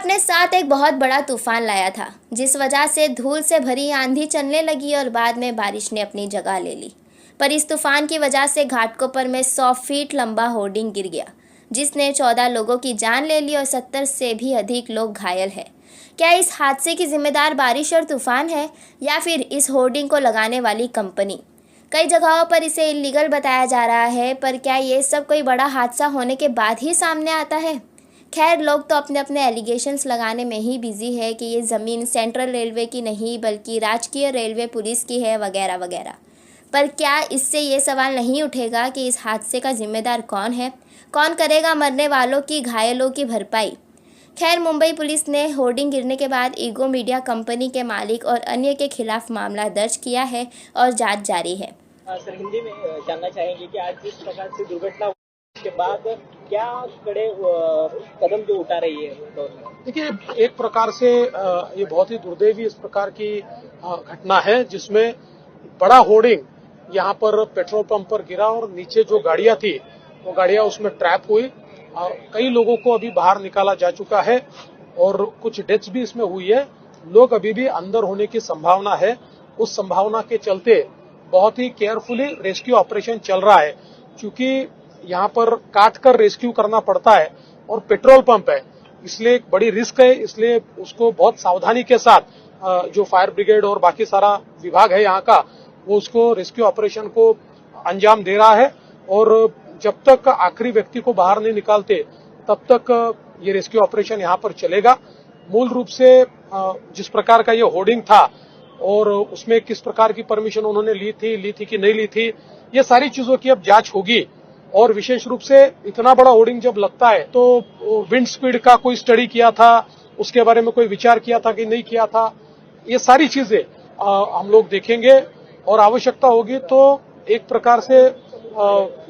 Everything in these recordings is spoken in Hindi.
अपने साथ एक बहुत बड़ा तूफान लाया था, जिस वजह से धूल से भरी आंधी चलने लगी और बाद में बारिश ने अपनी जगह ले ली। पर इस तूफान की वजह से घाटकोपर में 100 फीट लंबा होर्डिंग गिर गया, जिसने 14 लोगों की जान ले ली और 70 से भी अधिक लोग घायल हैं। क्या इस हादसे की जिम्मेदार बारिश और तूफान है, या फिर इस होर्डिंग को लगाने वाली कंपनी? कई जगहों पर इसे इलीगल बताया जा रहा है, पर क्या ये सब कोई बड़ा हादसा होने के बाद ही सामने आता है? खैर, लोग तो अपने अपने एलिगेशंस लगाने में ही बिजी है कि ये ज़मीन सेंट्रल रेलवे की नहीं बल्कि राजकीय रेलवे पुलिस की है, वगैरह वगैरह। पर क्या इससे ये सवाल नहीं उठेगा कि इस हादसे का जिम्मेदार कौन है? कौन करेगा मरने वालों की, घायलों की भरपाई? खैर, मुंबई पुलिस ने होर्डिंग गिरने के बाद ईगो मीडिया कंपनी के मालिक और अन्य के खिलाफ मामला दर्ज किया है और जांच जारी है। सर, हिंदी में जानना चाहेंगे कि आज जिस प्रकार से दुर्घटना के बाद क्या कड़े कदम जो उठा रही है गवर्नमेंट? देखिए, एक प्रकार से ये बहुत ही दुर्दैवी इस प्रकार की घटना है, जिसमें बड़ा होर्डिंग यहाँ पर पेट्रोल पंप पर गिरा और नीचे जो गाड़ियां थी वो गाड़ियां उसमें ट्रैप हुई। कई लोगों को अभी बाहर निकाला जा चुका है और कुछ डेथ्स भी इसमें हुई है। लोग अभी भी अंदर होने की संभावना है। उस संभावना के चलते बहुत ही केयरफुली रेस्क्यू ऑपरेशन चल रहा है, क्योंकि यहाँ पर काट कर रेस्क्यू करना पड़ता है और पेट्रोल पंप है, इसलिए एक बड़ी रिस्क है। इसलिए उसको बहुत सावधानी के साथ जो फायर ब्रिगेड और बाकी सारा विभाग है यहाँ का, वो उसको रेस्क्यू ऑपरेशन को अंजाम दे रहा है। और जब तक आखिरी व्यक्ति को बाहर नहीं निकालते तब तक ये रेस्क्यू ऑपरेशन यहाँ पर चलेगा। मूल रूप से जिस प्रकार का ये होर्डिंग था और उसमें किस प्रकार की परमिशन उन्होंने ली थी कि नहीं ली थी, ये सारी चीजों की अब जांच होगी। और विशेष रूप से इतना बड़ा होर्डिंग जब लगता है तो विंड स्पीड का कोई स्टडी किया था, उसके बारे में कोई विचार किया था कि नहीं किया था, ये सारी चीजें हम लोग देखेंगे और आवश्यकता होगी तो एक प्रकार से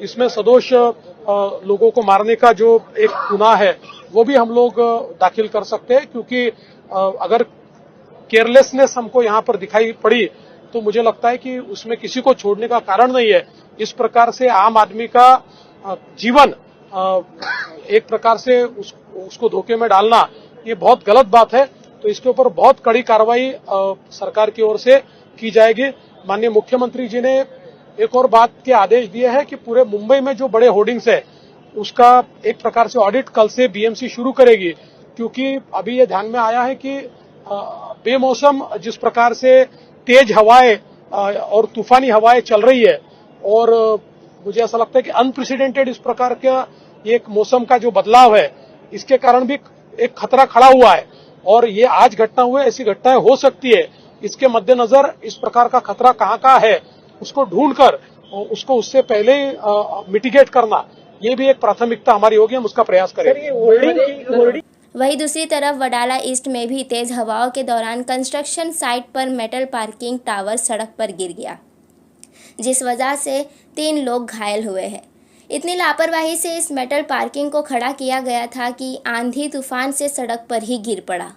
इसमें सदोष लोगों को मारने का जो एक गुनाह है वो भी हम लोग दाखिल कर सकते हैं, क्योंकि अगर केयरलेसनेस हमको यहाँ पर दिखाई पड़ी तो मुझे लगता है कि उसमें किसी को छोड़ने का कारण नहीं है। इस प्रकार से आम आदमी का जीवन एक प्रकार से उसको धोखे में डालना, ये बहुत गलत बात है। तो इसके ऊपर बहुत कड़ी कार्रवाई सरकार की ओर से की जाएगी। माननीय मुख्यमंत्री जी ने एक और बात के आदेश दिए हैं कि पूरे मुंबई में जो बड़े होर्डिंग्स है उसका एक प्रकार से ऑडिट कल से बीएमसी शुरू करेगी, क्योंकि अभी ये ध्यान में आया है कि बेमौसम जिस प्रकार से तेज हवाएं और तूफानी हवाएं चल रही है और मुझे ऐसा लगता है कि अनप्रेसिडेंटेड इस प्रकार का एक मौसम का जो बदलाव है, इसके कारण भी एक खतरा खड़ा हुआ है और ये आज घटना हुई, ऐसी घटनाएं हो सकती है। इसके मद्देनजर इस प्रकार का खतरा कहाँ है उसको ढूंढकर उसको उससे पहले मिटिगेट करना, ये भी एक प्राथमिकता हमारी होगी। हम उसका प्रयास करेंगे। वहीं दूसरी तरफ वडाला ईस्ट में भी तेज हवाओं के दौरान कंस्ट्रक्शन साइट पर मेटल पार्किंग टावर सड़क पर गिर गया, जिस वजह से 3 लोग घायल हुए हैं। इतनी लापरवाही से इस मेटल पार्किंग को खड़ा किया गया था कि आंधी तूफान से सड़क पर ही गिर पड़ा।